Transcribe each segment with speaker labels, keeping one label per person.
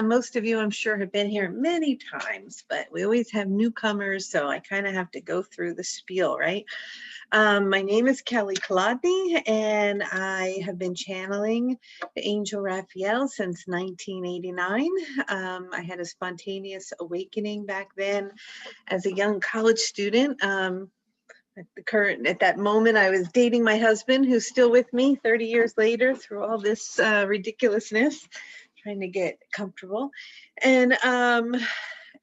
Speaker 1: Most of you, I'm sure, have been here many times, but we always have newcomers, so I kind of have to go through the spiel, right? My name is Kelly Kolodney, and I have been channeling the Angel Raphael since 1989. I had a spontaneous awakening back then as a young college student. At that moment, I was dating my husband, who's still with me 30 years later through all this ridiculousness, trying to get comfortable. And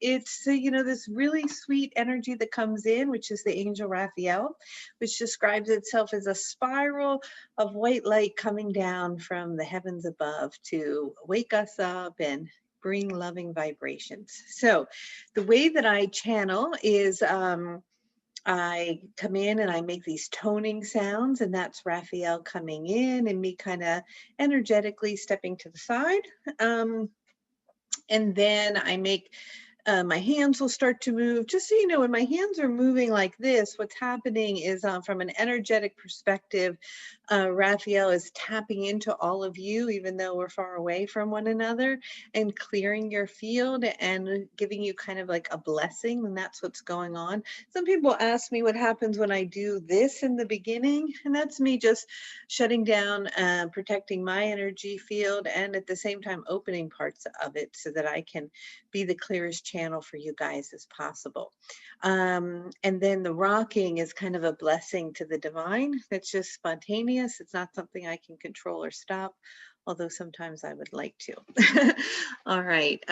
Speaker 1: it's this really sweet energy that comes in, which is the Angel Raphael, which describes itself as a spiral of white light coming down from the heavens above to wake us up and bring loving vibrations. So the way that I channel is I come in and I make these toning sounds, and that's Raphael coming in and me kind of energetically stepping to the side. And then I make my hands will start to move. Just so you know, when my hands are moving like this, what's happening is from an energetic perspective, Raphael is tapping into all of you, even though we're far away from one another, and clearing your field and giving you kind of like a blessing. And that's what's going on. Some people ask me what happens when I do this in the beginning, and that's me just shutting down, protecting my energy field, and at the same time opening parts of it so that I can be the clearest channel for you guys as possible. And then the rocking is kind of a blessing to the divine. It's just spontaneous. It's not something I can control or stop, although sometimes I would like to. All right,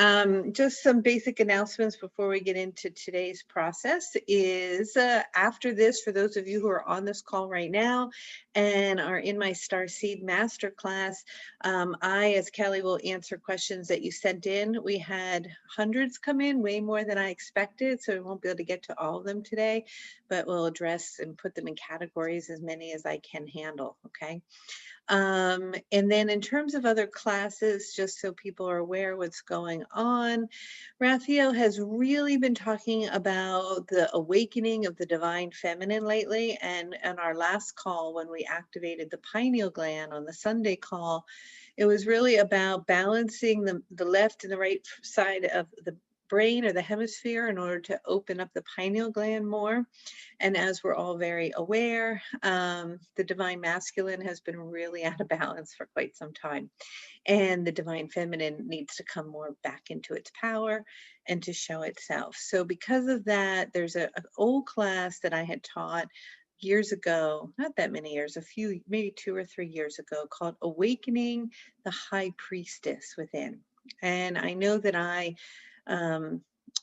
Speaker 1: just some basic announcements before we get into today's process is after this, for those of you who are on this call right now and are in my Starseed Masterclass, I, as Kelly, will answer questions that you sent in. We had hundreds come in, way more than I expected, so we won't be able to get to all of them today, but we'll address and put them in categories, as many as I can handle, okay? And then in terms of other classes, just so people are aware what's going on, Raphael has really been talking about the awakening of the divine feminine lately. And on our last call, when we activated the pineal gland on the Sunday call, it was really about balancing the left and the right side of the brain or the hemisphere in order to open up the pineal gland more. And as we're all very aware, the divine masculine has been really out of balance for quite some time. And the divine feminine needs to come more back into its power and to show itself. So because of that, there's an old class that I had taught years ago, not that many years, a few, maybe 2 or 3 years ago, called Awakening the High Priestess Within. And I know that I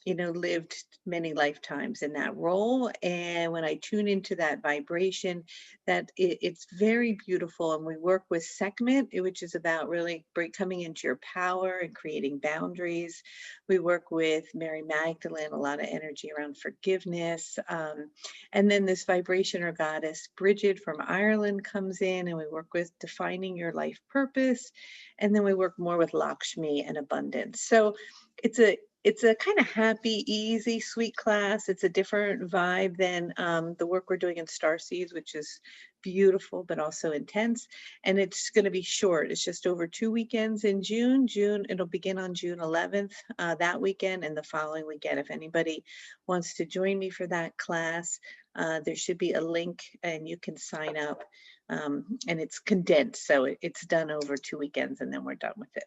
Speaker 1: lived many lifetimes in that role. And when I tune into that vibration, it's very beautiful. And we work with Sekhmet, which is about really coming into your power and creating boundaries. We work with Mary Magdalene, a lot of energy around forgiveness. And then this vibration or goddess, Bridget from Ireland, comes in, and we work with defining your life purpose. And then we work more with Lakshmi and abundance. So it's a kind of happy, easy, sweet class. It's a different vibe than the work we're doing in Starseeds, which is beautiful, but also intense. And it's going to be short. It's just over 2 weekends in June. It'll begin on June 11th, that weekend, and the following weekend. If anybody wants to join me for that class, there should be a link and you can sign up. And it's condensed, so it's done over 2 weekends, and then we're done with it.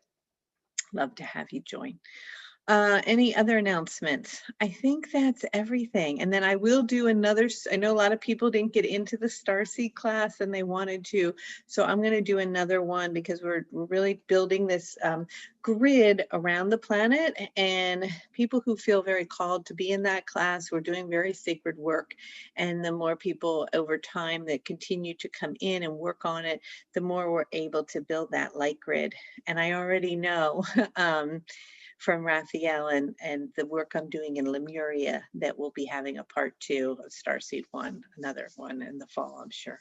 Speaker 1: Love to have you join. Any other announcements? I think that's everything. And then I will do another, I know a lot of people didn't get into the Starseed class and they wanted to, so I'm going to do another one because we're really building this grid around the planet, and people who feel very called to be in that class, we're doing very sacred work. And the more people over time that continue to come in and work on it, the more we're able to build that light grid. And I already know from Raphael and the work I'm doing in Lemuria that we'll be having a part 2 of Starseed 1, another one in the fall, I'm sure.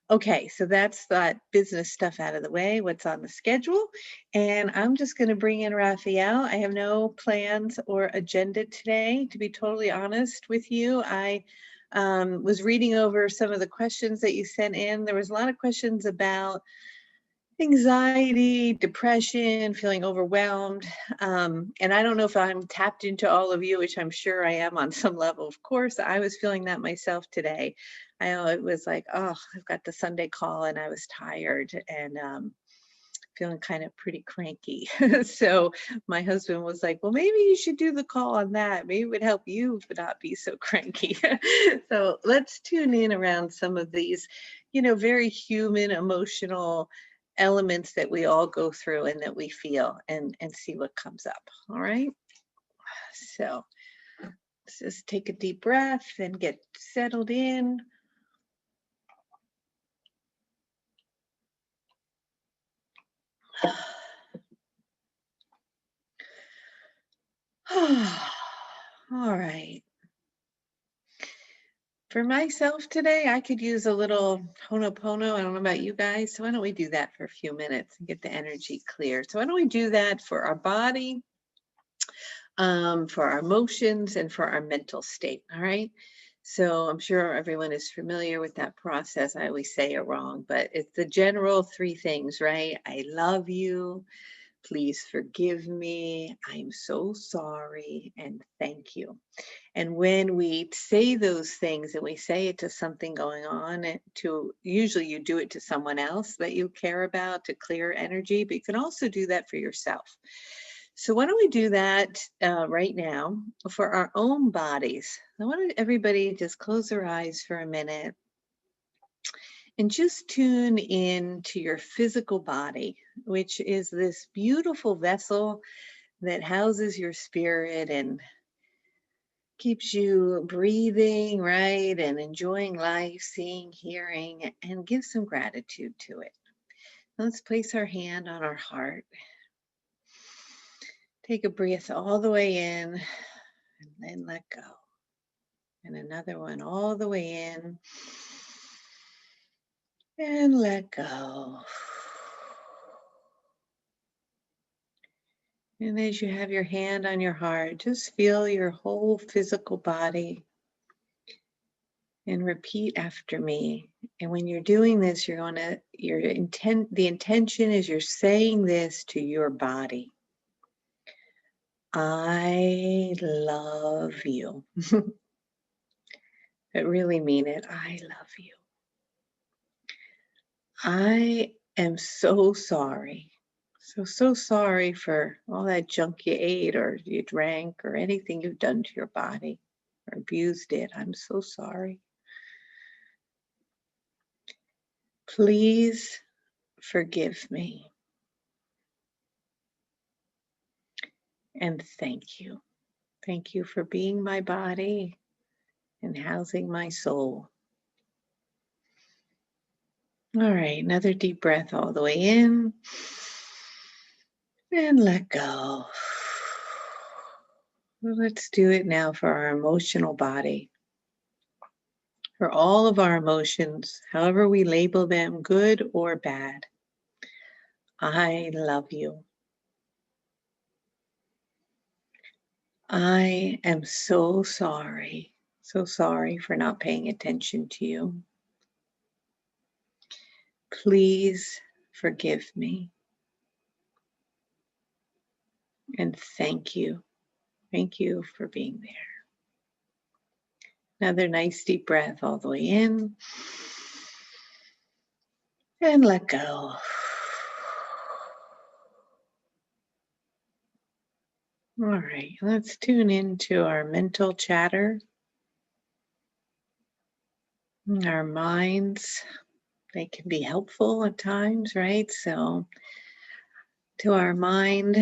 Speaker 1: Okay, so that's that business stuff out of the way, what's on the schedule. And I'm just going to bring in Raphael. I have no plans or agenda today, to be totally honest with you. I was reading over some of the questions that you sent in. There was a lot of questions about anxiety, depression, feeling overwhelmed. And I don't know if I'm tapped into all of you, which I'm sure I am on some level. Of course, I was feeling that myself today. I know it was like, oh, I've got the Sunday call and I was tired and feeling kind of pretty cranky. So my husband was like, well, maybe you should do the call on that. Maybe it would help you not be so cranky. So let's tune in around some of these, very human, emotional elements that we all go through and that we feel and see what comes up. All right. So let's just take a deep breath and get settled in. All right. For myself today, I could use a little Ho'oponopono. I don't know about you guys. So why don't we do that for a few minutes and get the energy clear? So why don't we do that for our body, for our emotions, and for our mental state, all right? So I'm sure everyone is familiar with that process. I always say it wrong, but it's the general three things, right? I love you. Please forgive me. I'm so sorry. And thank you. And when we say those things and we say it to something going on, usually you do it to someone else that you care about to clear energy, but you can also do that for yourself. So why don't we do that right now for our own bodies? I want everybody just close their eyes for a minute and just tune in to your physical body, which is this beautiful vessel that houses your spirit and keeps you breathing, right, and enjoying life, seeing, hearing, and give some gratitude to it. Let's place our hand on our heart. Take a breath all the way in and then let go. And another one all the way in and let go. And as you have your hand on your heart, just feel your whole physical body and repeat after me. And when you're doing this, the intention is you're saying this to your body. I love you. But really mean it. I love you. I am so sorry. So sorry for all that junk you ate or you drank or anything you've done to your body or abused it. I'm so sorry. Please forgive me. And thank you. Thank you for being my body and housing my soul. All right, another deep breath all the way in and let go. Let's do it now for our emotional body. For all of our emotions, however we label them, good or bad. I love you. I am so sorry for not paying attention to you. Please forgive me. And thank you. Thank you for being there. Another nice deep breath all the way in. And let go. All right, let's tune into our mental chatter. Our minds, they can be helpful at times, right? So to our mind,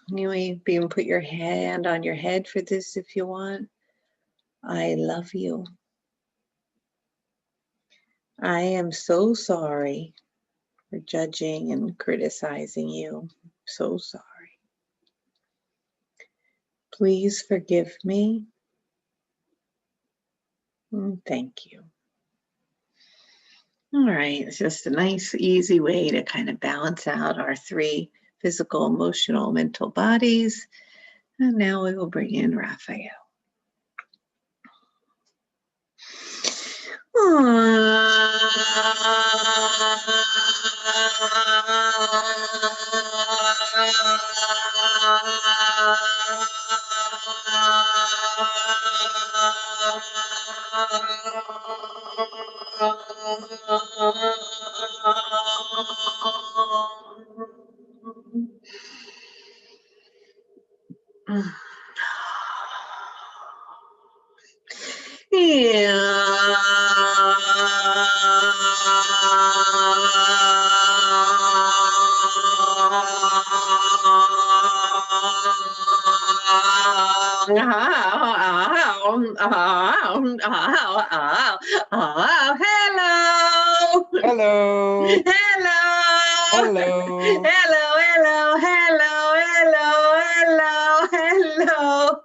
Speaker 1: you may even put your hand on your head for this if you want. I love you. I am so sorry for judging and criticizing you. So sorry. Please forgive me. Thank you. All right, it's just a nice, easy way to kind of balance out our three physical, emotional, mental bodies. And now we will bring in Raphael. Hello.
Speaker 2: Hello.
Speaker 1: Hello.
Speaker 2: Hello.
Speaker 1: Hello.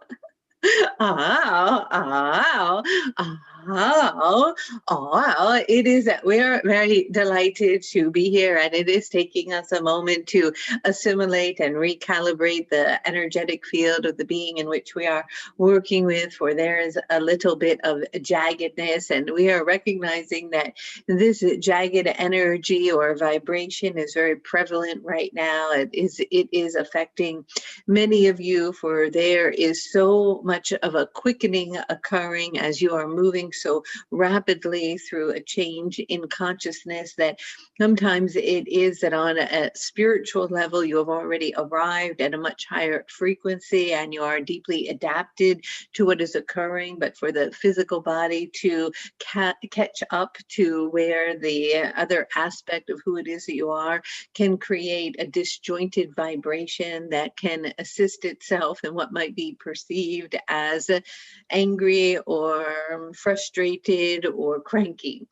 Speaker 1: Oh, oh, it is that we are very delighted to be here, and it is taking us a moment to assimilate and recalibrate the energetic field of the being in which we are working with, for there is a little bit of jaggedness, and we are recognizing that this jagged energy or vibration is very prevalent right now. It is affecting many of you, for there is so much of a quickening occurring as you are moving so rapidly through a change in consciousness, that sometimes it is that on a spiritual level you have already arrived at a much higher frequency and you are deeply adapted to what is occurring, but for the physical body to catch up to where the other aspect of who it is that you are can create a disjointed vibration that can assist itself in what might be perceived as angry or frustrated or cranky.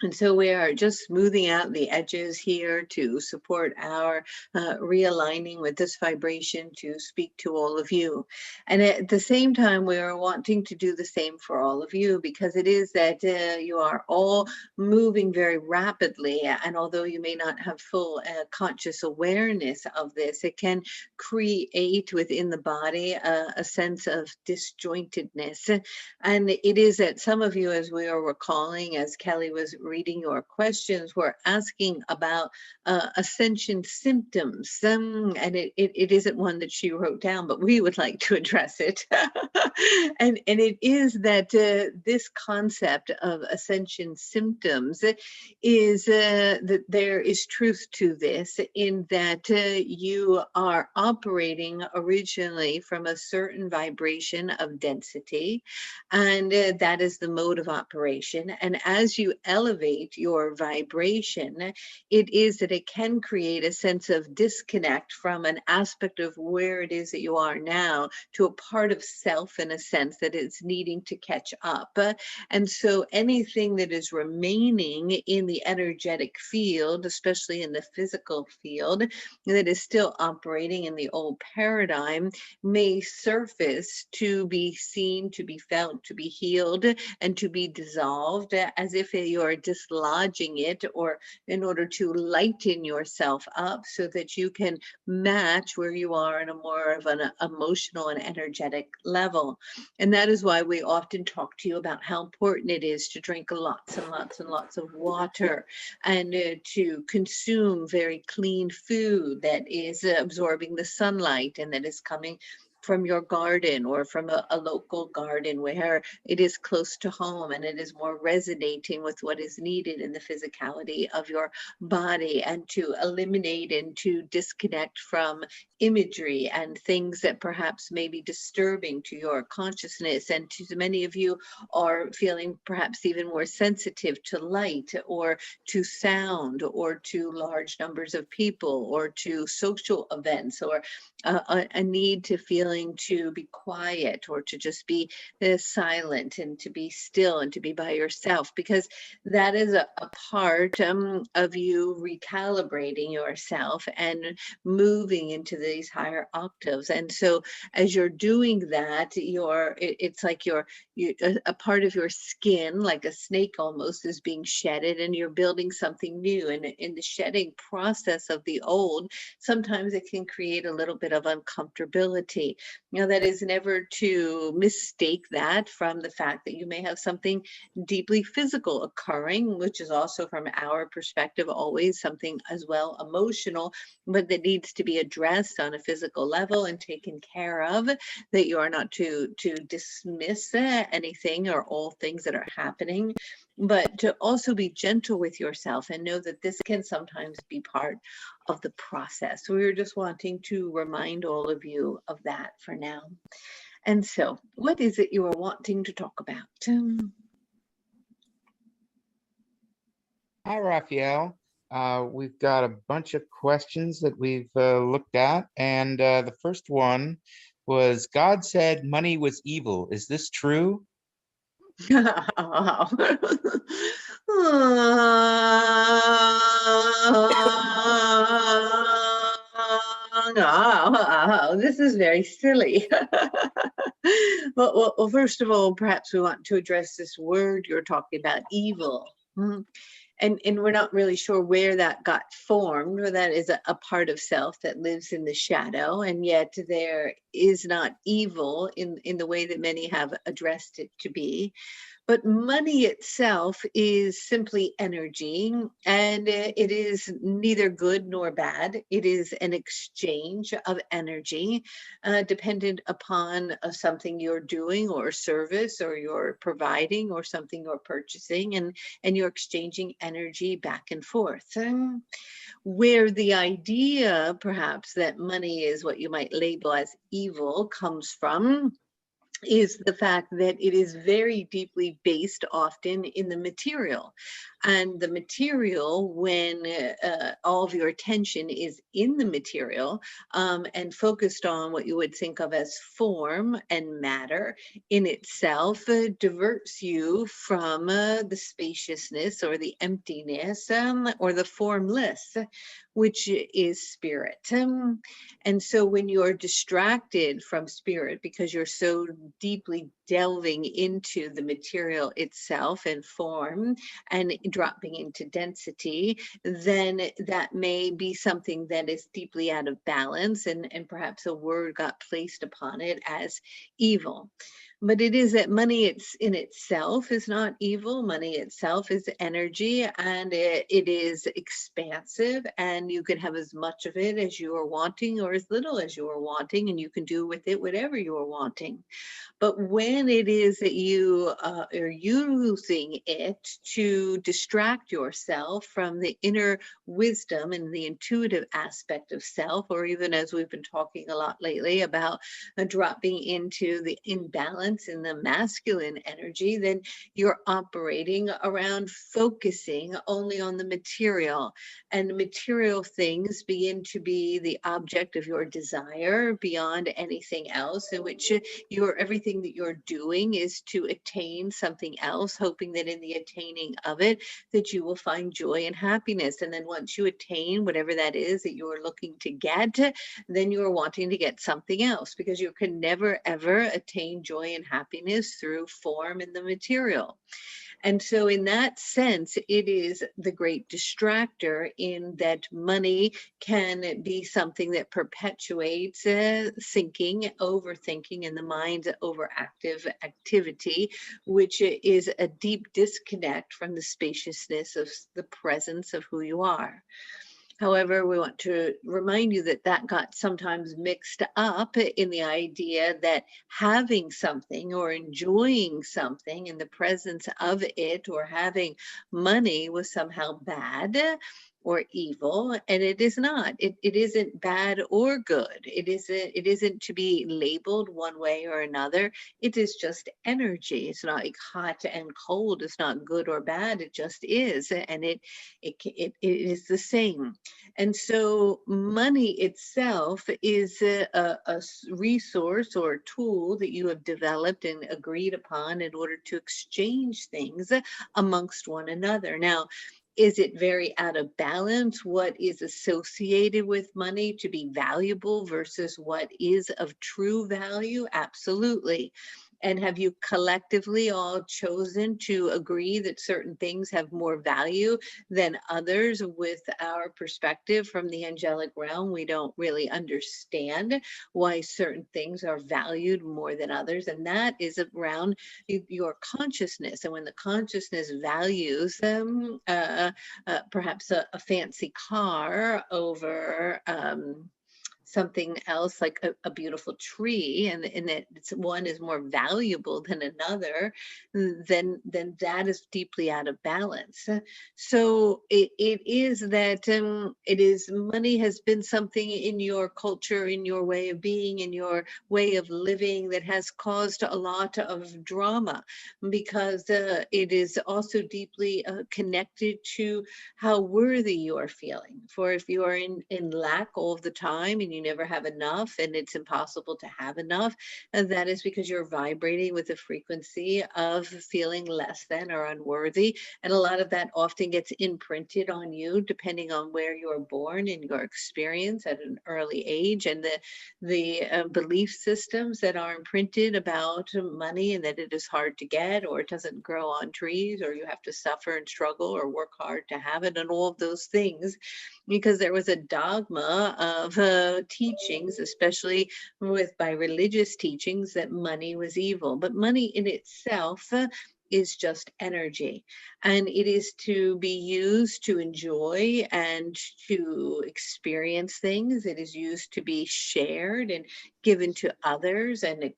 Speaker 1: And so we are just smoothing out the edges here to support our realigning with this vibration to speak to all of you. And at the same time, we are wanting to do the same for all of you, because it is that you are all moving very rapidly. And although you may not have full conscious awareness of this, it can create within the body a sense of disjointedness. And it is that some of you, as we are recalling, as Kelly was reading your questions, were asking about ascension symptoms. And it isn't one that she wrote down, but we would like to address it. and it is that this concept of ascension symptoms is that there is truth to this, in that you are operating originally from a certain vibration of density, and that is the mode of operation. And as you elevate your vibration, it is that it can create a sense of disconnect from an aspect of where it is that you are now to a part of self, in a sense that it's needing to catch up. And so anything that is remaining in the energetic field, especially in the physical field, that is still operating in the old paradigm, may surface to be seen, to be felt, to be healed, and to be dissolved, as if you're dislodging it, or in order to lighten yourself up so that you can match where you are in a more of an emotional and energetic level. And that is why we often talk to you about how important it is to drink lots and lots and lots of water, and to consume very clean food that is absorbing the sunlight and that is coming from your garden, or from a local garden where it is close to home and it is more resonating with what is needed in the physicality of your body, and to eliminate and to disconnect from imagery and things that perhaps may be disturbing to your consciousness. And to many of you are feeling perhaps even more sensitive to light, or to sound, or to large numbers of people, or to social events, or a need to feeling to be quiet, or to just be silent, and to be still, and to be by yourself, because that is a part of you recalibrating yourself and moving into these higher octaves. And so as you're doing that, it's like a part of your skin, like a snake almost, is being shedded, and you're building something new. And in the shedding process of the old, sometimes it can create a little bit of uncomfortability. Now, that is never to mistake that from the fact that you may have something deeply physical occurring, which is also from our perspective always something as well emotional, but that needs to be addressed on a physical level and taken care of, that you are not to dismiss anything or all things that are happening, but to also be gentle with yourself and know that this can sometimes be part of the process. We were just wanting to remind all of you of that for now. And so, what is it you are wanting to talk about?
Speaker 2: Hi, Raphael. We've got a bunch of questions that we've looked at, and the first one was, God said money was evil. Is this true?
Speaker 1: Oh, this is very silly. Well, first of all, perhaps we want to address this word you're talking about, evil. And we're not really sure where that got formed, or that is a part of self that lives in the shadow, and yet there is not evil in the way that many have addressed it to be. But money itself is simply energy, and it is neither good nor bad. It is an exchange of energy, dependent upon something you're doing, or service, or you're providing, or something you're purchasing, and you're exchanging energy back and forth. Where the idea, perhaps, that money is what you might label as evil comes from is the fact that it is very deeply based often in the material. And the material, when all of your attention is in the material and focused on what you would think of as form and matter in itself, diverts you from the spaciousness or the emptiness or the formless, which is spirit. And so when you're distracted from spirit because you're so deeply delving into the material itself and form and dropping into density, then that may be something that is deeply out of balance, and perhaps a word got placed upon it as evil. But it is that money in itself is not evil. Money itself is energy, and it is expansive, and you can have as much of it as you are wanting or as little as you are wanting, and you can do with it whatever you are wanting. But when it is that you are using it to distract yourself from the inner wisdom and the intuitive aspect of self, or even as we've been talking a lot lately about dropping into the imbalance in the masculine energy, then you're operating around focusing only on the material, and material things begin to be the object of your desire beyond anything else, in which everything that you're doing is to attain something else, hoping that in the attaining of it that you will find joy and happiness. And then once you attain whatever that is that you are looking to get, then you are wanting to get something else, because you can never ever attain joy and happiness through form in the material. And so in that sense, it is the great distractor, in that money can be something that perpetuates thinking, overthinking in the mind's overactive activity, which is a deep disconnect from the spaciousness of the presence of who you are. However, we want to remind you that that got sometimes mixed up in the idea that having something or enjoying something in the presence of it, or having money, was somehow bad or evil, and it is not. It isn't bad or good. It isn't to be labeled one way or another. It is just energy. It's not like hot and cold. It's not good or bad. It just is, and it is the same. And so money itself is a resource or a tool that you have developed and agreed upon in order to exchange things amongst one another. Now, is it very out of balance what is associated with money to be valuable versus what is of true value? Absolutely. And have you collectively all chosen to agree that certain things have more value than others? With our perspective from the angelic realm, we don't really understand why certain things are valued more than others. And that is around your consciousness. And when the consciousness values perhaps a fancy car over something else like a beautiful tree, and that one is more valuable than another, then that is deeply out of balance. So it is that it is money has been something in your culture, in your way of being, in your way of living, that has caused a lot of drama, because it is also deeply connected to how worthy you are feeling. For if you are in lack all of the time and you never have enough, and it's impossible to have enough, and that is because you're vibrating with a frequency of feeling less than or unworthy. And a lot of that often gets imprinted on you depending on where you're born and your experience at an early age, and the belief systems that are imprinted about money, and that it is hard to get, or it doesn't grow on trees, or you have to suffer and struggle or work hard to have it, and all of those things, because there was a dogma of teachings, especially by religious teachings, that money was evil. But money in itself is just energy, and it is to be used to enjoy and to experience things. It is used to be shared and given to others, and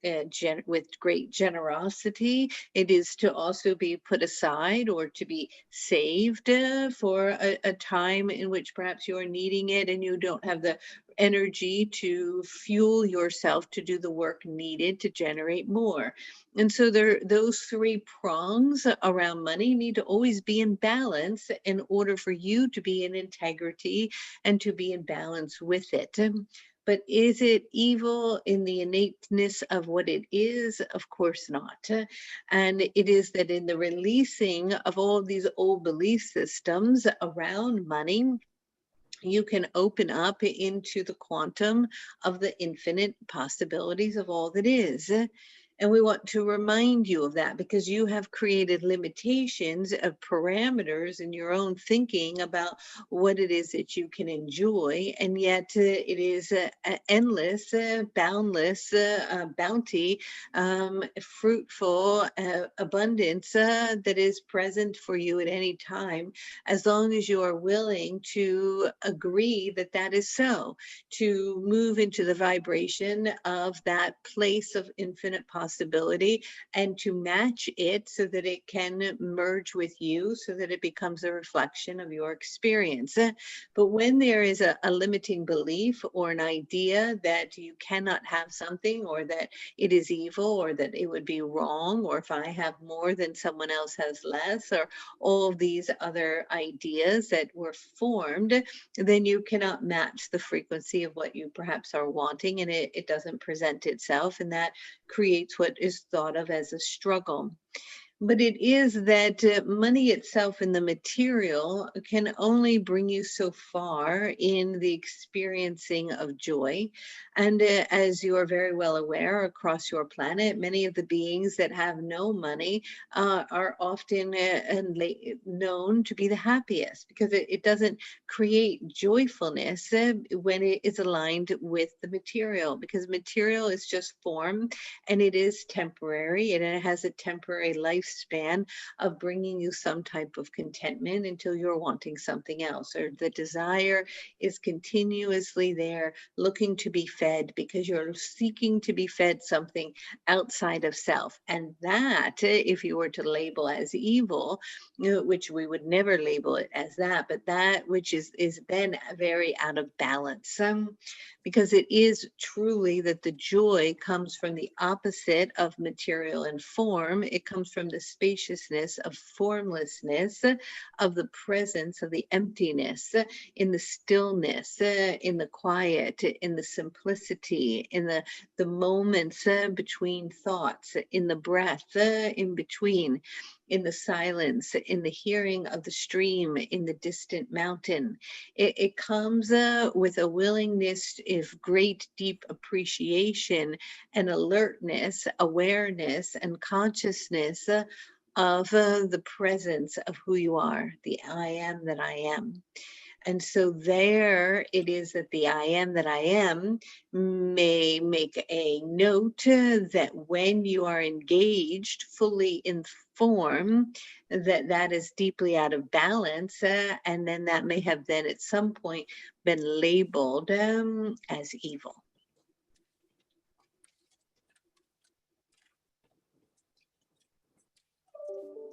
Speaker 1: with great generosity. It is to also be put aside or to be saved for a time in which perhaps you're needing it and you don't have the energy to fuel yourself to do the work needed to generate more. And so those three prongs around money need to always be in balance in order for you to be in integrity and to be in balance with it. But is it evil in the innateness of what it is? Of course not. And it is that in the releasing of all of these old belief systems around money, you can open up into the quantum of the infinite possibilities of all that is. And we want to remind you of that, because you have created limitations of parameters in your own thinking about what it is that you can enjoy. And yet it is endless, boundless bounty, fruitful abundance that is present for you at any time, as long as you are willing to agree that that is so, to move into the vibration of that place of infinite possibility, and to match it so that it can merge with you, so that it becomes a reflection of your experience. But when there is a limiting belief or an idea that you cannot have something, or that it is evil, or that it would be wrong, or if I have more, then someone else has less, or all of these other ideas that were formed, then you cannot match the frequency of what you perhaps are wanting, and it doesn't present itself, and that creates what is thought of as a struggle. But it is that money itself in the material can only bring you so far in the experiencing of joy. And as you are very well aware, across your planet, many of the beings that have no money are often known to be the happiest, because it doesn't create joyfulness when it is aligned with the material, because material is just form, and it is temporary, and it has a temporary lifespan of bringing you some type of contentment until you're wanting something else, or the desire is continuously there, looking to be fed, because you're seeking to be fed something outside of self. And that, if you were to label as evil, which we would never label it as that, but that which is then very out of balance, because it is truly that the joy comes from the opposite of material and form. It comes from the spaciousness of formlessness, of the presence of the emptiness, in the stillness, in the quiet, in the simplicity, in the moments between thoughts, in the breath in between. in the silence, in the hearing of the stream, in the distant mountain. It comes with a willingness of great, deep appreciation and alertness, awareness, and consciousness of the presence of who you are, the I am that I am. And so there it is that the I am that I am may make a note that when you are engaged fully in form, that is deeply out of balance. And then that may have then at some point been labeled as evil.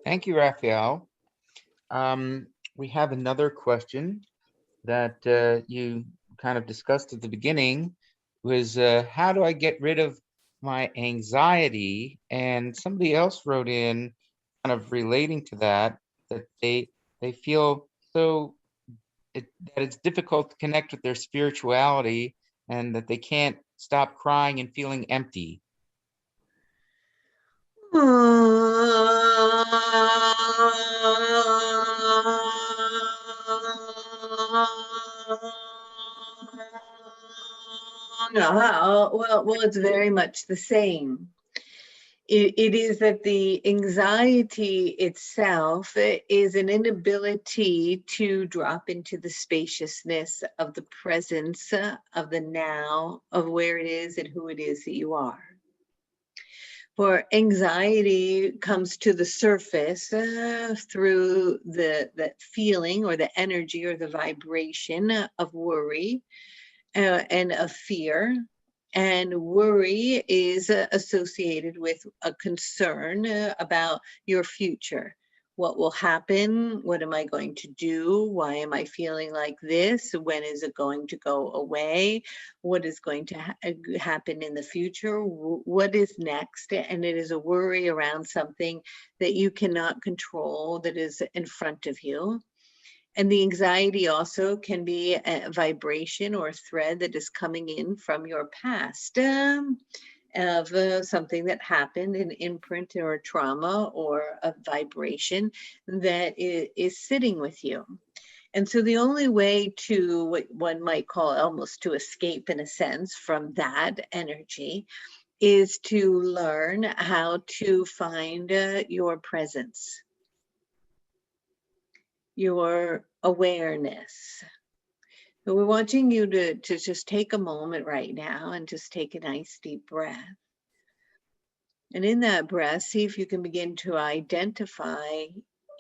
Speaker 2: Thank you, Raphael. We have another question that you kind of discussed at the beginning, was how do I get rid of my anxiety? And somebody else wrote in kind of relating to that they feel so that it's difficult to connect with their spirituality and that they can't stop crying and feeling empty.
Speaker 1: Well, it's very much the same. It is that the anxiety itself is an inability to drop into the spaciousness of the presence of the now, of where it is and who it is that you are. For anxiety comes to the surface through the feeling or the energy or the vibration of worry and of fear. And worry is associated with a concern about your future. What will happen? What am I going to do? Why am I feeling like this? When is it going to go away? What is going to happen in the future? What is next? And it is a worry around something that you cannot control, that is in front of you. And the anxiety also can be a vibration or a thread that is coming in from your past of something that happened, an imprint or a trauma or a vibration that is sitting with you. And so the only way to, what one might call almost to escape in a sense from that energy, is to learn how to find your presence, your awareness. So we're wanting you to just take a moment right now and just take a nice deep breath. And in that breath, see if you can begin to identify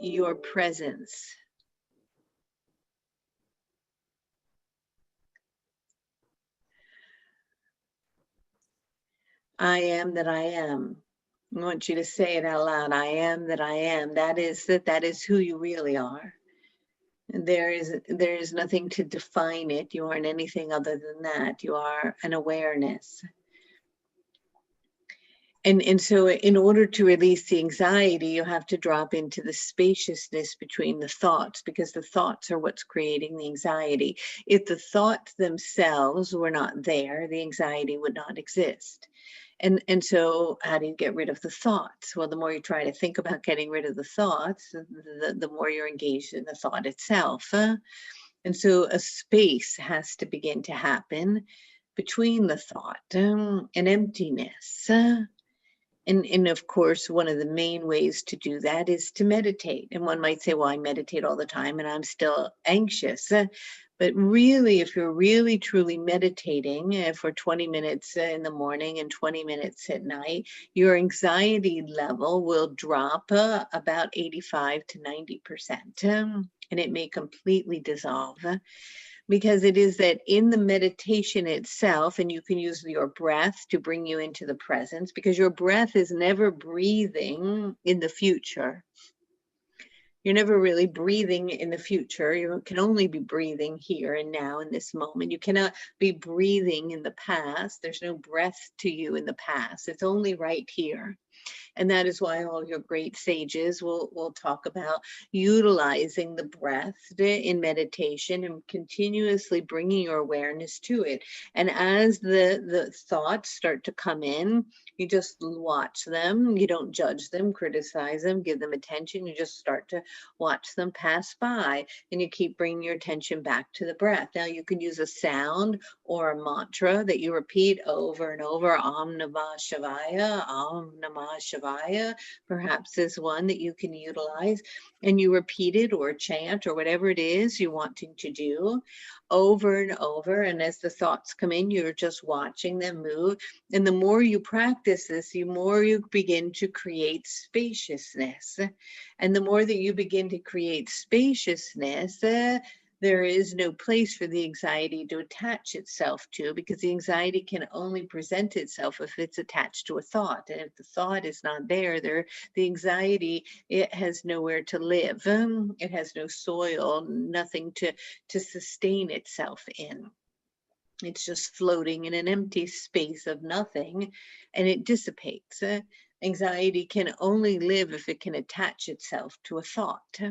Speaker 1: your presence. I am that I am. I want you to say it out loud. I am that I am. That is who you really are. There is nothing to define it. You aren't anything other than that. You are an awareness. And so in order to release the anxiety, you have to drop into the spaciousness between the thoughts, because the thoughts are what's creating the anxiety. If the thoughts themselves were not there, the anxiety would not exist. And so how do you get rid of the thoughts? Well, the more you try to think about getting rid of the thoughts, the more you're engaged in the thought itself. And so a space has to begin to happen between the thought and emptiness. And of course, one of the main ways to do that is to meditate. And one might say, well, I meditate all the time and I'm still anxious. But really, if you're really truly meditating for 20 minutes in the morning and 20 minutes at night, your anxiety level will drop about 85 to 90%. And it may completely dissolve. Because it is that in the meditation itself, and you can use your breath to bring you into the presence, because your breath is never breathing in the future. You're never really breathing in the future. You can only be breathing here and now in this moment. You cannot be breathing in the past. There's no breath to you in the past. It's only right here. And that is why all your great sages will talk about utilizing the breath in meditation and continuously bringing your awareness to it. And as the thoughts start to come in, you just watch them. You don't judge them, criticize them, give them attention. You just start to watch them pass by, and you keep bringing your attention back to the breath. Now you can use a sound or a mantra that you repeat over and over. Om Namah Shivaya, Om Namah Shivaya, perhaps is one that you can utilize, and you repeat it or chant or whatever it is you're wanting to do over and over. And as the thoughts come in, you're just watching them move. And the more you practice this, the more you begin to create spaciousness. And the more that you begin to create spaciousness, there is no place for the anxiety to attach itself to, because the anxiety can only present itself if it's attached to a thought. And if the thought is not there, the anxiety, it has nowhere to live. It has no soil, nothing to sustain itself in. It's just floating in an empty space of nothing, and it dissipates. Anxiety can only live if it can attach itself to a thought.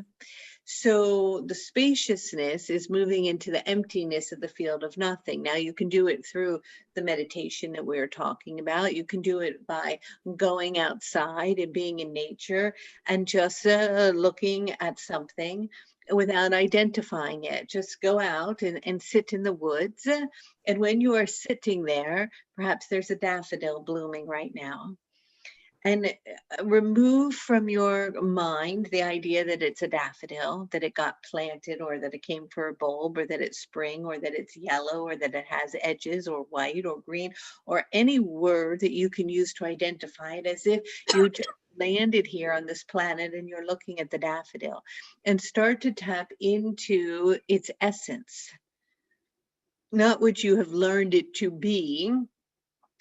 Speaker 1: So the spaciousness is moving into the emptiness of the field of nothing. Now you can do it through the meditation that we're talking about. You can do it by going outside and being in nature and just looking at something without identifying it. Just go out and sit in the woods. And when you are sitting there, perhaps there's a daffodil blooming right now. And remove from your mind the idea that it's a daffodil, that it got planted, or that it came for a bulb, or that it's spring, or that it's yellow, or that it has edges, or white, or green, or any word that you can use to identify it, as if you just landed here on this planet and you're looking at the daffodil, and start to tap into its essence, not what you have learned it to be,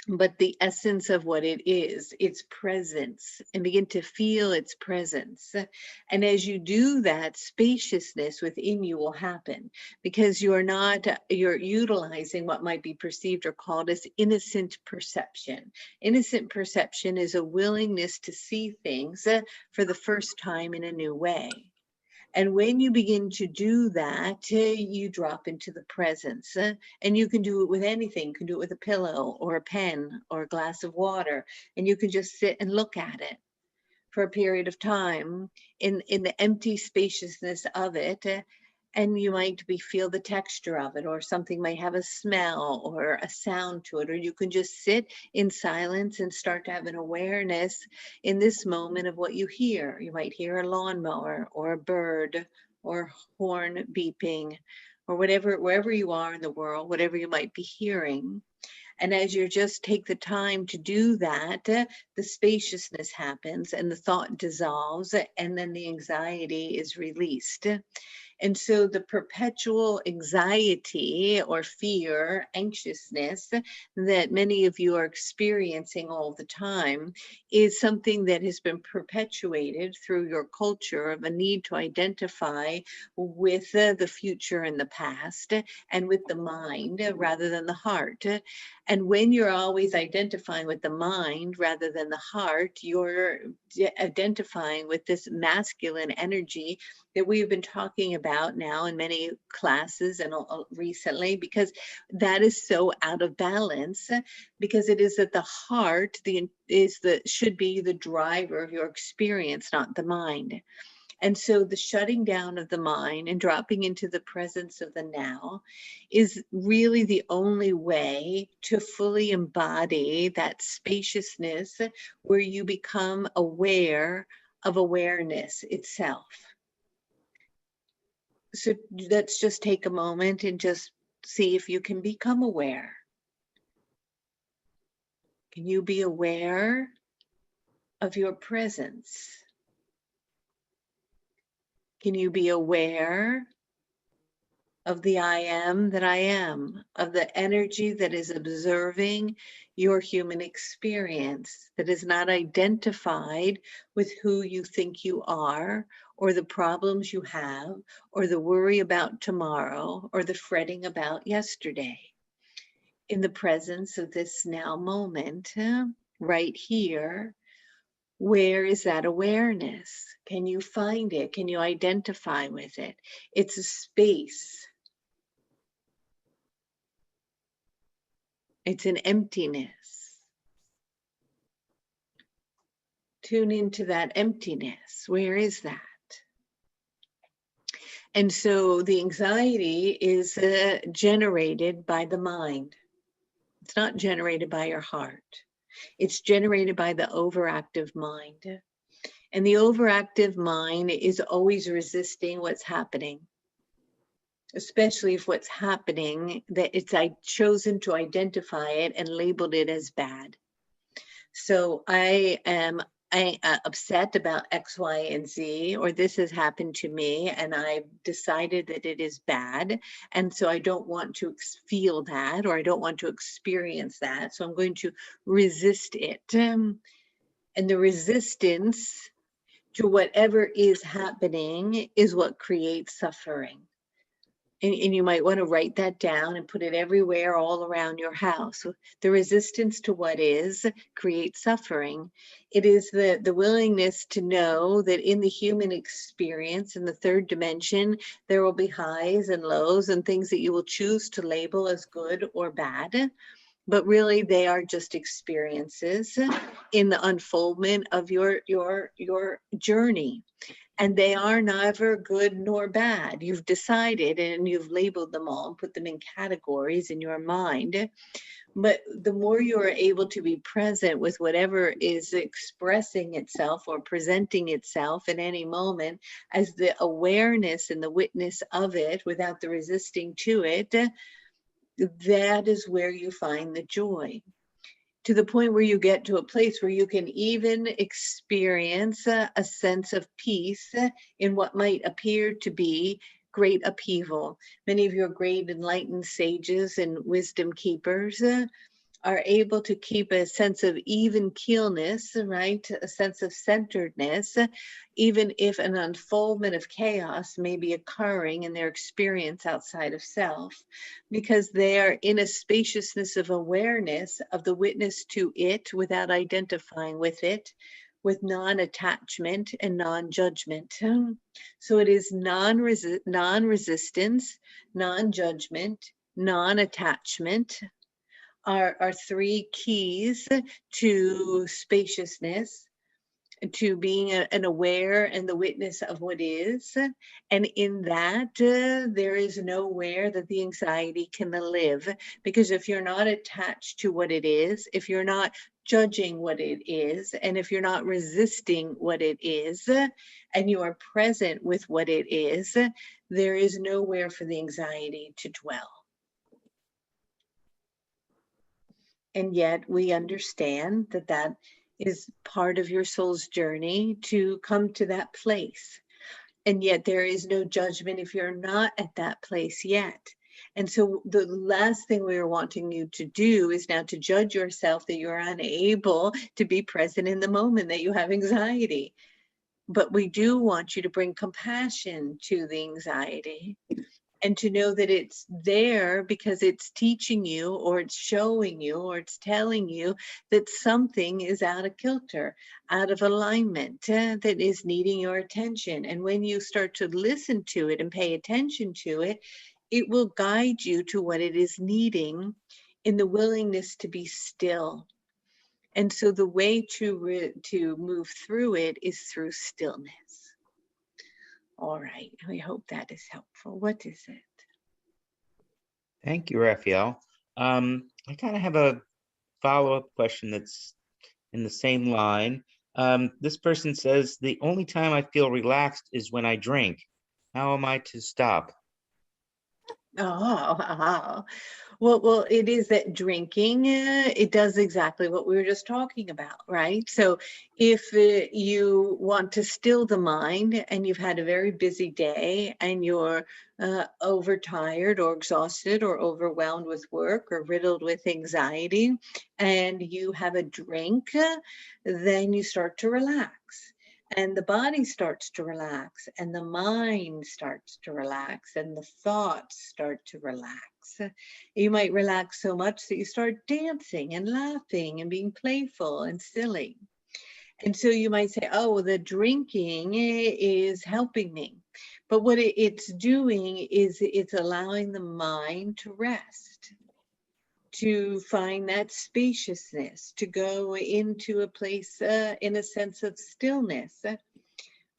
Speaker 1: but the essence of what it is, its presence, and begin to feel its presence. And as you do that, spaciousness within you will happen, because you're utilizing what might be perceived or called as innocent perception. Innocent perception is a willingness to see things for the first time in a new way. And when you begin to do that, you drop into the presence. And you can do it with anything. You can do it with a pillow or a pen or a glass of water. And you can just sit and look at it for a period of time in the empty spaciousness of it. And you might feel the texture of it, or something might have a smell or a sound to it, or you can just sit in silence and start to have an awareness in this moment of what you hear. You might hear a lawnmower or a bird or horn beeping, or whatever, wherever you are in the world, whatever you might be hearing. And as you just take the time to do that, the spaciousness happens and the thought dissolves, and then the anxiety is released. And so the perpetual anxiety or fear, anxiousness that many of you are experiencing all the time is something that has been perpetuated through your culture of a need to identify with the future and the past, and with the mind rather than the heart. And when you're always identifying with the mind rather than the heart, you're identifying with this masculine energy that we've been talking about now in many classes and recently, because that is so out of balance, because it is at the heart should be the driver of your experience, not the mind. And so the shutting down of the mind and dropping into the presence of the now is really the only way to fully embody that spaciousness, where you become aware of awareness itself. So let's just take a moment and just see if you can become aware. Can you be aware of your presence? Can you be aware of the I am that I am, of the energy that is observing your human experience, that is not identified with who you think you are, or the problems you have, or the worry about tomorrow, or the fretting about yesterday. In the presence of this now moment, right here, where is that awareness? Can you find it? Can you identify with it? It's a space. It's an emptiness. Tune into that emptiness. Where is that? And so the anxiety is generated by the mind. It's not generated by your heart. It's generated by the overactive mind. And the overactive mind is always resisting what's happening, especially if what's happening, that it's chosen to identify it and labeled it as bad. So I am upset about X, Y, and Z, or this has happened to me, and I've decided that it is bad. And so I don't want to feel that, or I don't want to experience that. So I'm going to resist it. And the resistance to whatever is happening is what creates suffering. And you might want to write that down and put it everywhere all around your house. The resistance to what is creates suffering. It is the willingness to know that in the human experience, in the third dimension, there will be highs and lows and things that you will choose to label as good or bad. But really, they are just experiences in the unfoldment of your journey. And they are neither good nor bad. You've decided and you've labeled them all and put them in categories in your mind. But the more you are able to be present with whatever is expressing itself or presenting itself at any moment as the awareness and the witness of it without the resisting to it, that is where you find the joy. To the point where you get to a place where you can even experience a sense of peace in what might appear to be great upheaval. Many of your great enlightened sages and wisdom keepers are able to keep a sense of even keelness, right? A sense of centeredness, even if an unfoldment of chaos may be occurring in their experience outside of self, because they are in a spaciousness of awareness of the witness to it without identifying with it, with non-attachment and non-judgment. So it is non-resistance, non-judgment, non-attachment, are three keys to spaciousness, to being an aware and the witness of what is. And in that, there is nowhere that the anxiety can live. Because if you're not attached to what it is, if you're not judging what it is, and if you're not resisting what it is, and you are present with what it is, there is nowhere for the anxiety to dwell. And yet we understand that that is part of your soul's journey to come to that place. And yet there is no judgment if you're not at that place yet. And so the last thing we are wanting you to do is now to judge yourself that you're unable to be present in the moment, that you have anxiety. But we do want you to bring compassion to the anxiety, and to know that it's there because it's teaching you, or it's showing you, or it's telling you that something is out of kilter, out of alignment, that is needing your attention. And when you start to listen to it and pay attention to it, it will guide you to what it is needing in the willingness to be still. And so the way to move through it is through stillness. All right, we hope that is helpful. What is it?
Speaker 2: Thank you, Raphael. I kind of have a follow-up question that's in the same line. This person says, the only time I feel relaxed is when I drink. How am I to stop?
Speaker 1: Oh, well, it is that drinking, it does exactly what we were just talking about, right? So if you want to still the mind and you've had a very busy day and you're overtired or exhausted or overwhelmed with work or riddled with anxiety and you have a drink, then you start to relax. And the body starts to relax, and the mind starts to relax, and the thoughts start to relax. You might relax so much that you start dancing and laughing and being playful and silly. And so you might say, oh, well, the drinking is helping me. But what it's doing is it's allowing the mind to rest, to find that spaciousness, to go into a place in a sense of stillness.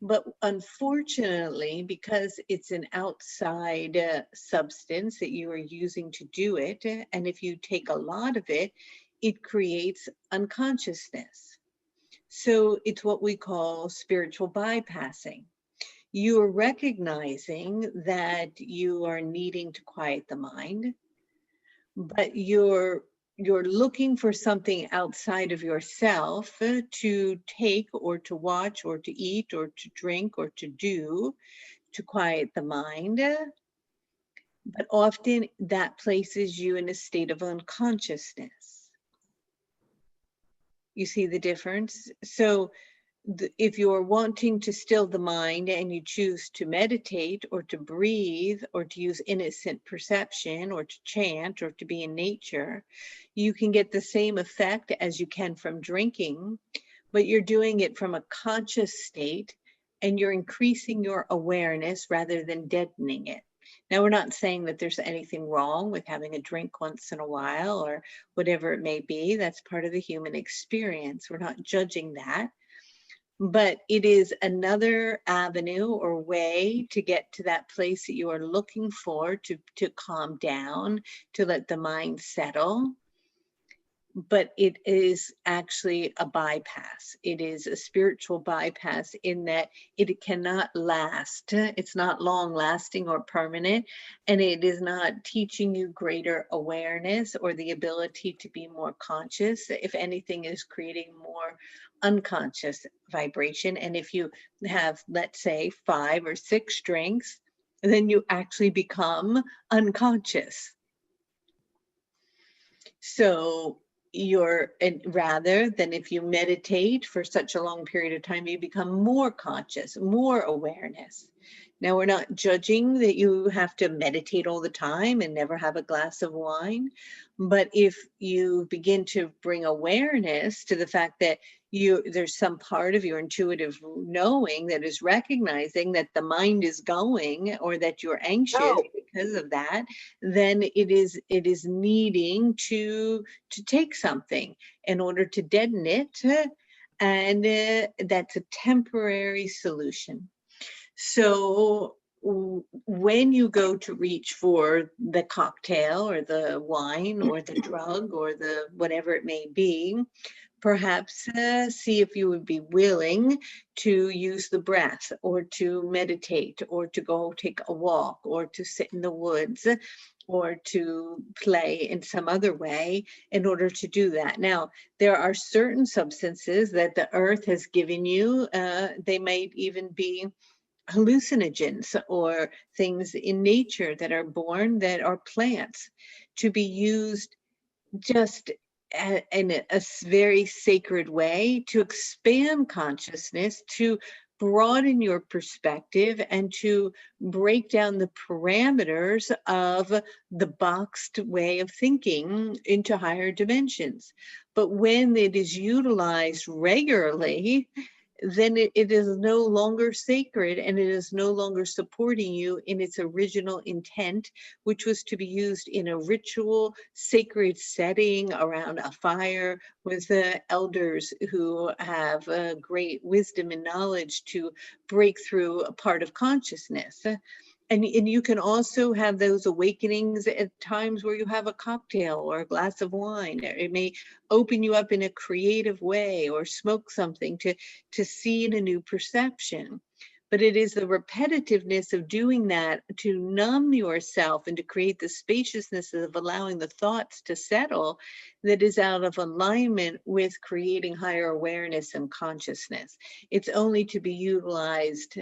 Speaker 1: But unfortunately, because it's an outside substance that you are using to do it, and if you take a lot of it, it creates unconsciousness. So it's what we call spiritual bypassing. You are recognizing that you are needing to quiet the mind, but you're looking for something outside of yourself to take or to watch or to eat or to drink or to do to quiet the mind. But often that places you in a state of unconsciousness. You see the difference? So if you're wanting to still the mind and you choose to meditate or to breathe or to use innocent perception or to chant or to be in nature, you can get the same effect as you can from drinking, but you're doing it from a conscious state and you're increasing your awareness rather than deadening it. Now, we're not saying that there's anything wrong with having a drink once in a while or whatever it may be. That's part of the human experience. We're not judging that, but it is another avenue or way to get to that place that you are looking for, to calm down, to let the mind settle. But it is actually a bypass. It is a spiritual bypass in that it cannot last. It's not long lasting or permanent, and it is not teaching you greater awareness or the ability to be more conscious. If anything, is creating more unconscious vibration. And if you have, let's say, 5 or 6 drinks, then you actually become unconscious. So and rather than if you meditate for such a long period of time, you become more conscious, more awareness. Now, we're not judging that you have to meditate all the time and never have a glass of wine. But if you begin to bring awareness to the fact that there's some part of your intuitive knowing that is recognizing that the mind is going or that you're anxious because of that, then it is needing to take something in order to deaden it, and that's a temporary solution. So when you go to reach for the cocktail or the wine or the drug or the whatever it may be, perhaps see if you would be willing to use the breath or to meditate or to go take a walk or to sit in the woods or to play in some other way in order to do that. Now, there are certain substances that the earth has given you. They might even be hallucinogens or things in nature that are born that are plants to be used just in a very sacred way to expand consciousness, to broaden your perspective, and to break down the parameters of the boxed way of thinking into higher dimensions. But when it is utilized regularly, then it is no longer sacred and it is no longer supporting you in its original intent, which was to be used in a ritual, sacred setting around a fire with the elders who have great wisdom and knowledge to break through a part of consciousness. And you can also have those awakenings at times where you have a cocktail or a glass of wine. It may open you up in a creative way, or smoke something to see in a new perception. but it is the repetitiveness of doing that to numb yourself and to create the spaciousness of allowing the thoughts to settle that is out of alignment with creating higher awareness and consciousness. It's only to be utilized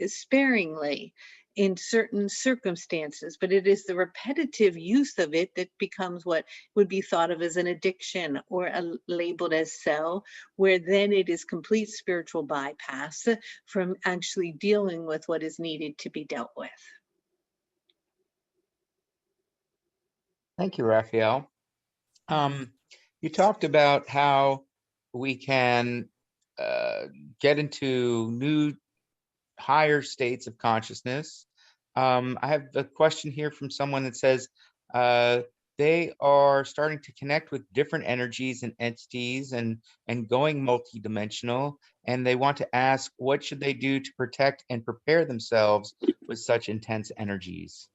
Speaker 1: sparingly in certain circumstances, but it is the repetitive use of it that becomes what would be thought of as an addiction or labeled as so, where then it is complete spiritual bypass from actually dealing with what is needed to be dealt with.
Speaker 2: Thank you, Raphael. You talked about how we can get into new, higher states of consciousness. I have a question here from someone that says they are starting to connect with different energies and entities and going multidimensional, and they want to ask, what should they do to protect and prepare themselves with such intense energies?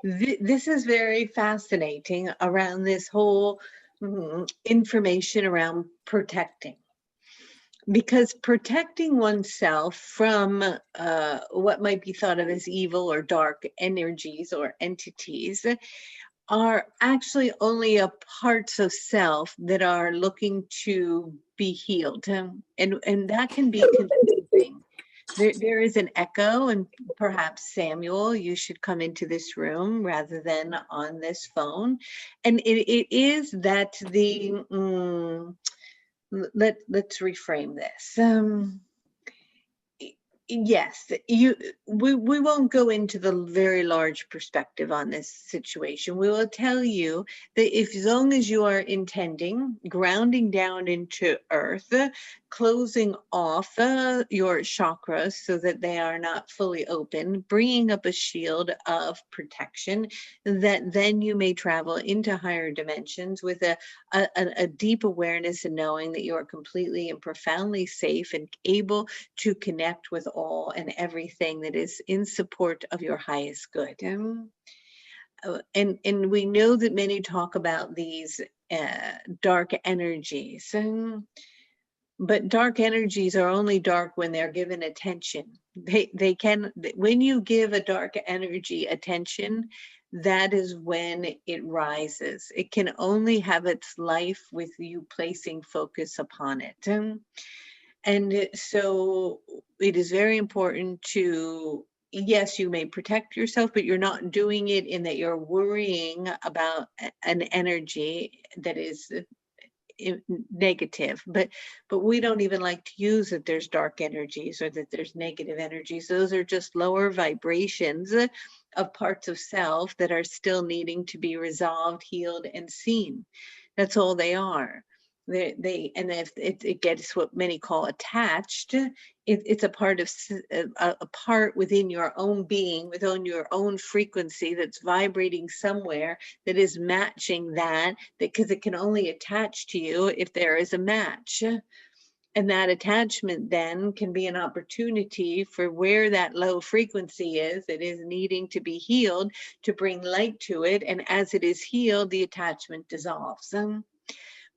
Speaker 1: This is very fascinating around this whole information around protecting. Because protecting oneself from what might be thought of as evil or dark energies or entities are actually only a parts of self that are looking to be healed. And that can be confusing. There is an echo, and perhaps Samuel, you should come into this room rather than on this phone. And it is that let's reframe this. Yes, we won't go into the very large perspective on this situation. We will tell you that if, as long as you are intending, grounding down into earth, closing off your chakras so that they are not fully open, bringing up a shield of protection, that then you may travel into higher dimensions with a deep awareness and knowing that you are completely and profoundly safe and able to connect with all and everything that is in support of your highest good. And we know that many talk about these dark energies, but dark energies are only dark when they're given attention. They can, when you give a dark energy attention, that is when it rises. It can only have its life with you placing focus upon it. And so it is very important to, yes, you may protect yourself, but you're not doing it in that you're worrying about an energy that is negative. But we don't even like to use that there's dark energies or that there's negative energies. Those are just lower vibrations of parts of self that are still needing to be resolved, healed, and seen. That's all they are. And if it gets what many call attached, it's a part of a part within your own being, within your own frequency that's vibrating somewhere that is matching that, because it can only attach to you if there is a match. And that attachment then can be an opportunity for where that low frequency is, it is needing to be healed, to bring light to it. And as it is healed, the attachment dissolves.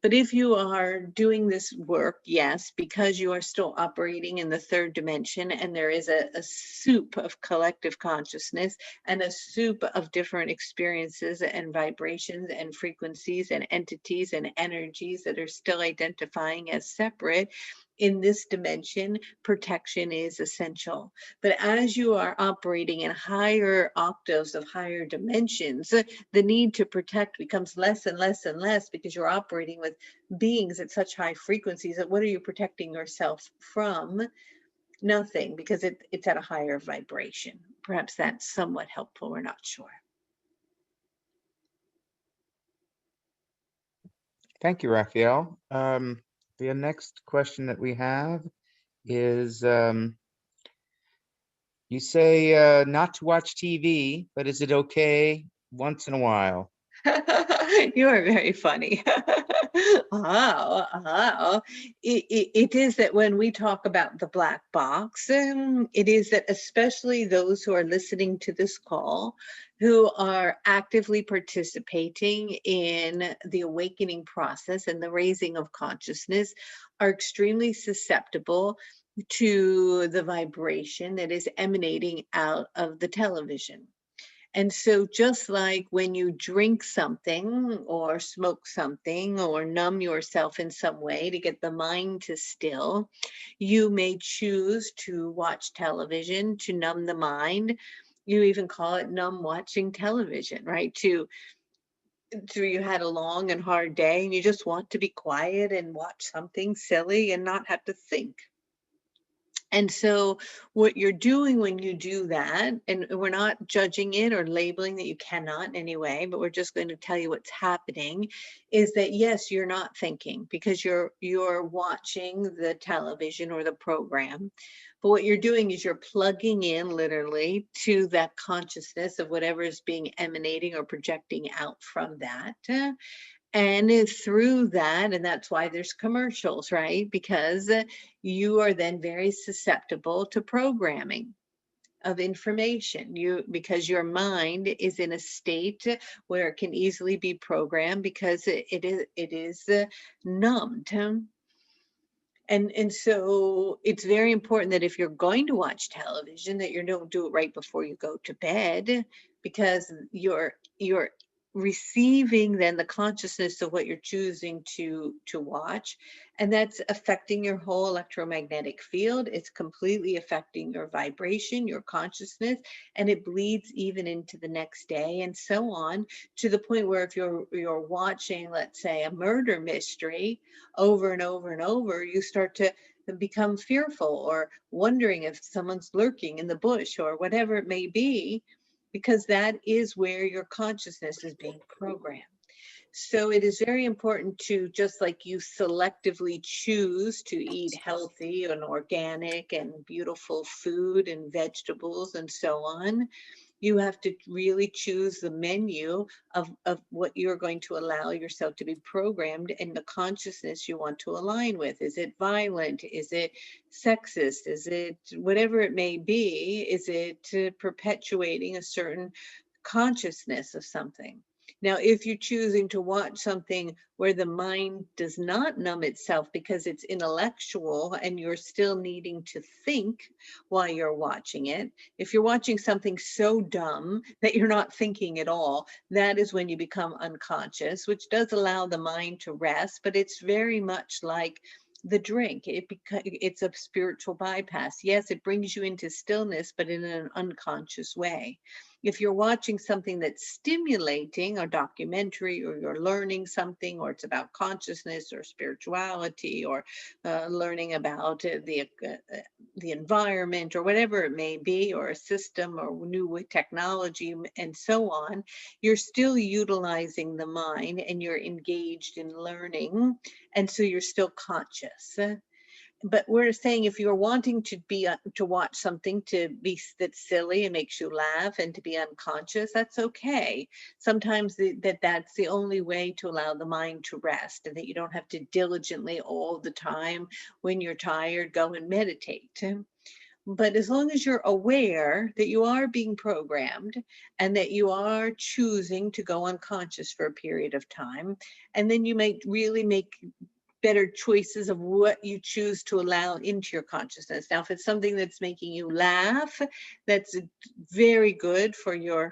Speaker 1: But if you are doing this work, yes, because you are still operating in the third dimension, and there is a soup of collective consciousness and a soup of different experiences and vibrations and frequencies and entities and energies that are still identifying as separate, in this dimension, protection is essential. But as you are operating in higher octaves of higher dimensions, the need to protect becomes less and less and less, because you're operating with beings at such high frequencies that what are you protecting yourself from? Nothing, because it's at a higher vibration. Perhaps that's somewhat helpful, we're not sure.
Speaker 2: Thank you, Raphael. The next question that we have is, you say not to watch TV, but is it okay once in a while?
Speaker 1: You are very funny. It is that when we talk about the black box, it is that especially those who are listening to this call, who are actively participating in the awakening process and the raising of consciousness, are extremely susceptible to the vibration that is emanating out of the television. And so, just like when you drink something or smoke something or numb yourself in some way to get the mind to still, you may choose to watch television to numb the mind. You even call it numb watching television, right? To you had a long and hard day and you just want to be quiet and watch something silly and not have to think. And so, what you're doing when you do that, and we're not judging it or labeling that you cannot in any way, but we're just going to tell you what's happening, is that yes, you're not thinking because you're watching the television or the program. But what you're doing is you're plugging in literally to that consciousness of whatever is being emanating or projecting out from that. And through that, and that's why there's commercials, right? Because you are then very susceptible to programming of information. Because your mind is in a state where it can easily be programmed because it is numbed. And so it's very important that if you're going to watch television, that you don't do it right before you go to bed, because you're receiving then the consciousness of what you're choosing to watch, and that's affecting your whole electromagnetic field. It's completely affecting your vibration, your consciousness, and it bleeds even into the next day and so on, to the point where if you're watching, let's say, a murder mystery over and over and over, you start to become fearful or wondering if someone's lurking in the bush or whatever it may be, because that is where your consciousness is being programmed. So it is very important to, just like you selectively choose to eat healthy and organic and beautiful food and vegetables and so on, you have to really choose the menu of what you're going to allow yourself to be programmed and the consciousness you want to align with. Is it violent? Is it sexist? Is it whatever it may be? Is it perpetuating a certain consciousness of something? Now, if you're choosing to watch something where the mind does not numb itself because it's intellectual and you're still needing to think while you're watching it, if you're watching something so dumb that you're not thinking at all, that is when you become unconscious, which does allow the mind to rest, but it's very much like the drink. It's a spiritual bypass. Yes, it brings you into stillness, but in an unconscious way. If you're watching something that's stimulating, a documentary, or you're learning something, or it's about consciousness or spirituality, or learning about the environment or whatever it may be, or a system or new technology and so on, you're still utilizing the mind and you're engaged in learning. And so you're still conscious. But we're saying if you're wanting to be to watch something that's silly and makes you laugh and to be unconscious, that's okay. Sometimes that's the only way to allow the mind to rest, and that you don't have to diligently all the time when you're tired go and meditate. But as long as you're aware that you are being programmed and that you are choosing to go unconscious for a period of time, and then you might really make better choices of what you choose to allow into your consciousness. Now, if it's something that's making you laugh, that's very good for your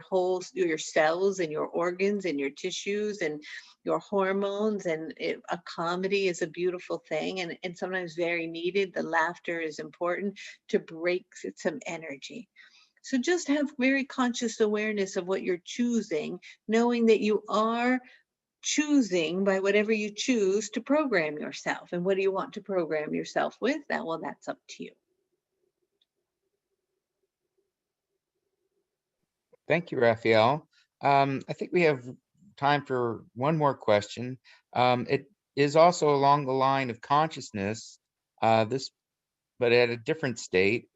Speaker 1: cells and your organs and your tissues and your hormones. And a comedy is a beautiful thing and sometimes very needed. The laughter is important to break some energy. So just have very conscious awareness of what you're choosing, knowing that you are choosing by whatever you choose to program yourself. And what do you want to program yourself with? Well, that's up to you.
Speaker 2: Thank you, Raphael. I think we have time for one more question. It is also along the line of consciousness, but at a different state.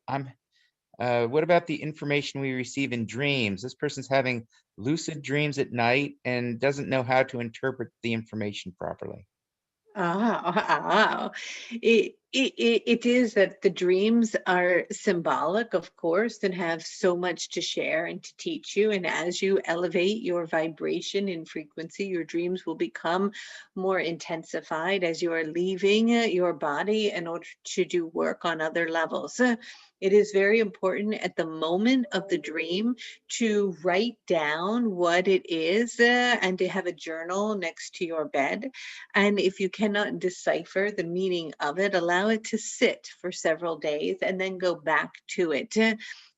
Speaker 2: What about the information we receive in dreams? This person's having lucid dreams at night and doesn't know how to interpret the information properly.
Speaker 1: It is that the dreams are symbolic, of course, and have so much to share and to teach you. And as you elevate your vibration and frequency, your dreams will become more intensified as you are leaving your body in order to do work on other levels. It is very important at the moment of the dream to write down what it is and to have a journal next to your bed. And if you cannot decipher the meaning of it, allow it to sit for several days and then go back to it.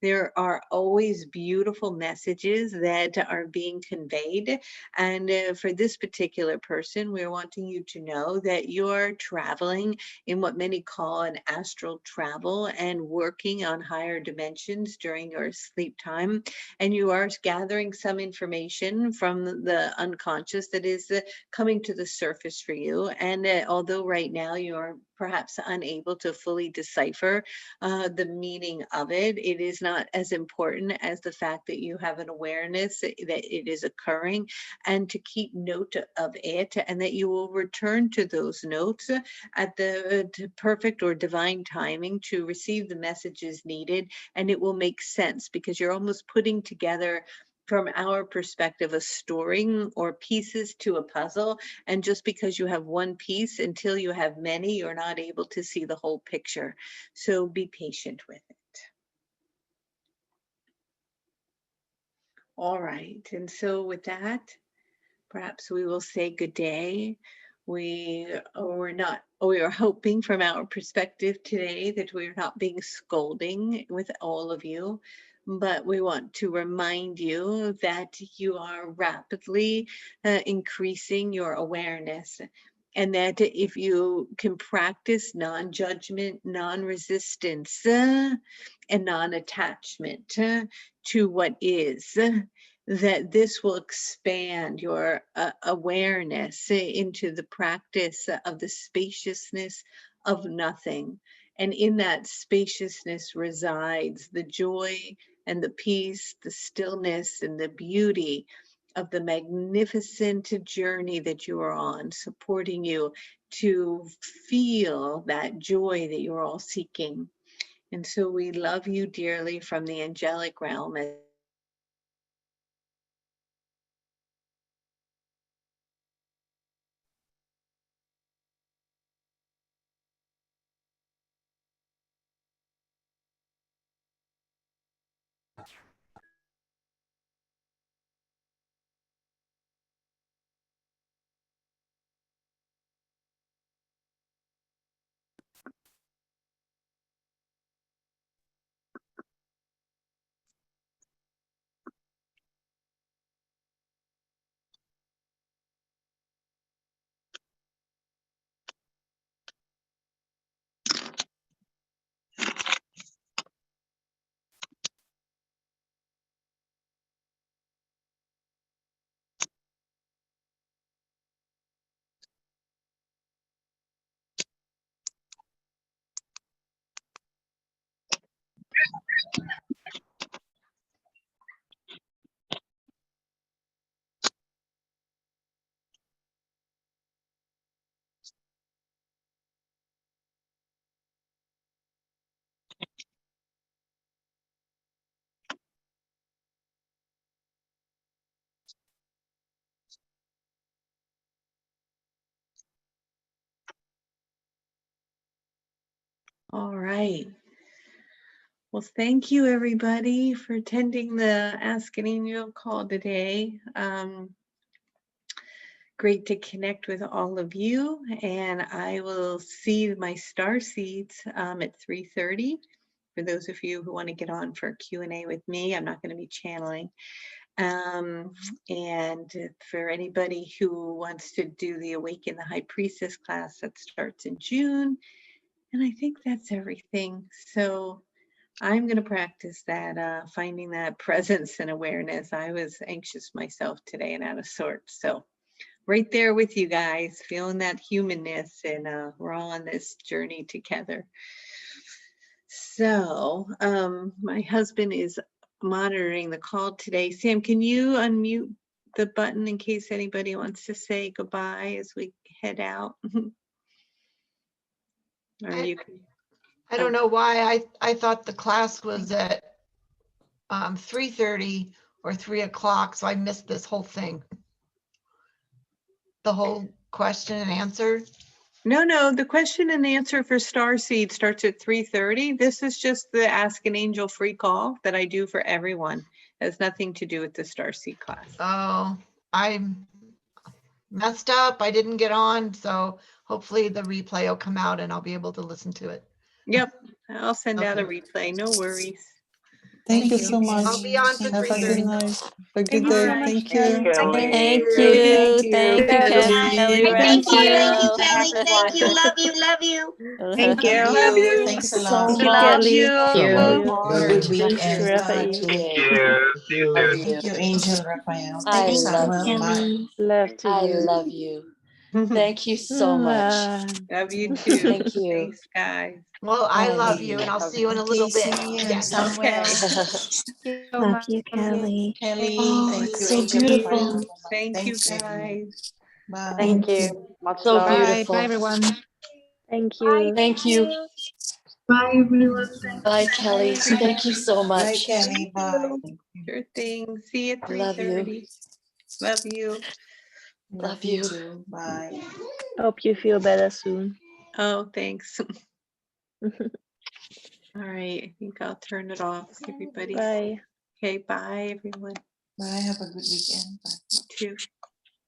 Speaker 1: There are always beautiful messages that are being conveyed. And for this particular person, we're wanting you to know that you're traveling in what many call an astral travel and working on higher dimensions during your sleep time. And you are gathering some information from the unconscious that is coming to the surface for you. And although right now you're perhaps unable to fully decipher the meaning of it, it is not as important as the fact that you have an awareness that it is occurring and to keep note of it, and that you will return to those notes at the perfect or divine timing to receive the messages needed. And it will make sense because you're almost putting together, from our perspective, a story or pieces to a puzzle. And just because you have one piece, until you have many, you're not able to see the whole picture. So be patient with it. All right. And so with that, perhaps we will say good day. We are hoping from our perspective today that we're not being scolding with all of you, but we want to remind you that you are rapidly increasing your awareness. And that if you can practice non-judgment, non-resistance, and non-attachment to what is, that this will expand your awareness into the practice of the spaciousness of nothing. And in that spaciousness resides the joy and the peace, the stillness and the beauty of the magnificent journey that you are on, supporting you to feel that joy that you're all seeking. And so we love you dearly from the angelic realm. All right. Well, thank you everybody for attending the Ask an Angel call today. Great to connect with all of you, and I will see my star seeds at 3:30. For those of you who want to get on for Q&A with me, I'm not going to be channeling. And for anybody who wants to do the Awaken the High Priestess class, that starts in June. And I think that's everything. So I'm going to practice that, finding that presence and awareness. I was anxious myself today and out of sorts. So right there with you guys, feeling that humanness, and we're all on this journey together. So my husband is monitoring the call today. Sam, can you unmute the button in case anybody wants to say goodbye as we head out? Or you can.
Speaker 3: I don't know why I thought the class was at 3:30 or 3 o'clock, so I missed this whole thing. The whole question and answer.
Speaker 1: No, the question and answer for Starseed starts at 3:30. This is just the Ask an Angel free call that I do for everyone. It has nothing to do with the Starseed class.
Speaker 3: Oh, I messed up. I didn't get on, so hopefully the replay will come out and I'll be able to listen to it.
Speaker 1: Yep, I'll send out a
Speaker 3: Okay.
Speaker 1: replay. No worries.
Speaker 4: Thank you so much.
Speaker 3: I'll be on for
Speaker 4: Have a good
Speaker 3: 3:30.
Speaker 4: night. A
Speaker 1: Thank
Speaker 4: good
Speaker 1: you
Speaker 4: day.
Speaker 1: so much,
Speaker 4: Thank
Speaker 1: Kelly.
Speaker 4: you.
Speaker 5: Kelly.
Speaker 6: Thank
Speaker 4: Thank
Speaker 6: you.
Speaker 4: you.
Speaker 6: Thank you, Kelly
Speaker 7: Thank you,
Speaker 6: Raphael.
Speaker 7: Kelly. Thank you. Love you. Love you.
Speaker 1: Thank you.
Speaker 4: Love you.
Speaker 1: Thank
Speaker 4: Thanks
Speaker 1: you
Speaker 4: a
Speaker 6: so
Speaker 4: lot.
Speaker 6: much.
Speaker 1: Love you.
Speaker 4: Have a
Speaker 6: Honor
Speaker 4: good
Speaker 6: to meet
Speaker 4: weekend.
Speaker 6: you
Speaker 4: Bye.
Speaker 6: today.
Speaker 5: See you
Speaker 6: Love
Speaker 5: soon.
Speaker 4: Thank you, Angel Raphael.
Speaker 6: I
Speaker 4: Thank you,
Speaker 6: love
Speaker 4: Samuel.
Speaker 6: you.
Speaker 4: Bye.
Speaker 8: Love to
Speaker 6: I
Speaker 8: you.
Speaker 6: love you. Thank you so much.
Speaker 1: Love you too.
Speaker 6: Thank you.
Speaker 1: Thanks, guys.
Speaker 3: Well, I love you,
Speaker 4: Okay.
Speaker 3: and I'll see you in a
Speaker 4: Okay,
Speaker 3: little bit.
Speaker 4: see you,
Speaker 3: Yes.
Speaker 4: Samuel.
Speaker 8: Love you, Kelly.
Speaker 4: Kelly.
Speaker 6: Oh,
Speaker 4: Thank
Speaker 6: it's
Speaker 4: you,
Speaker 6: so
Speaker 4: Angel
Speaker 6: beautiful.
Speaker 4: Raphael.
Speaker 1: Thank you,
Speaker 4: Thanks, everyone.
Speaker 1: guys.
Speaker 4: Bye.
Speaker 8: Thank you.
Speaker 6: Much so
Speaker 8: love.
Speaker 6: beautiful.
Speaker 8: Bye, everyone. Thank
Speaker 3: Bye.
Speaker 8: you.
Speaker 6: Thank you.
Speaker 7: Bye, everyone.
Speaker 6: Bye, Kelly.
Speaker 1: Bye.
Speaker 6: Thank you so
Speaker 4: Bye,
Speaker 6: much.
Speaker 4: Kelly. Bye.
Speaker 1: Sure thing. See you at
Speaker 6: Love you.
Speaker 1: 3:30. Love you.
Speaker 6: Love you.
Speaker 4: too. Bye.
Speaker 8: Hope you feel better soon.
Speaker 1: Oh, thanks. All right. I think I'll turn it off. Everybody.
Speaker 8: Bye.
Speaker 1: Okay. Bye, everyone.
Speaker 4: Bye. Have a good weekend. Bye.
Speaker 1: You too.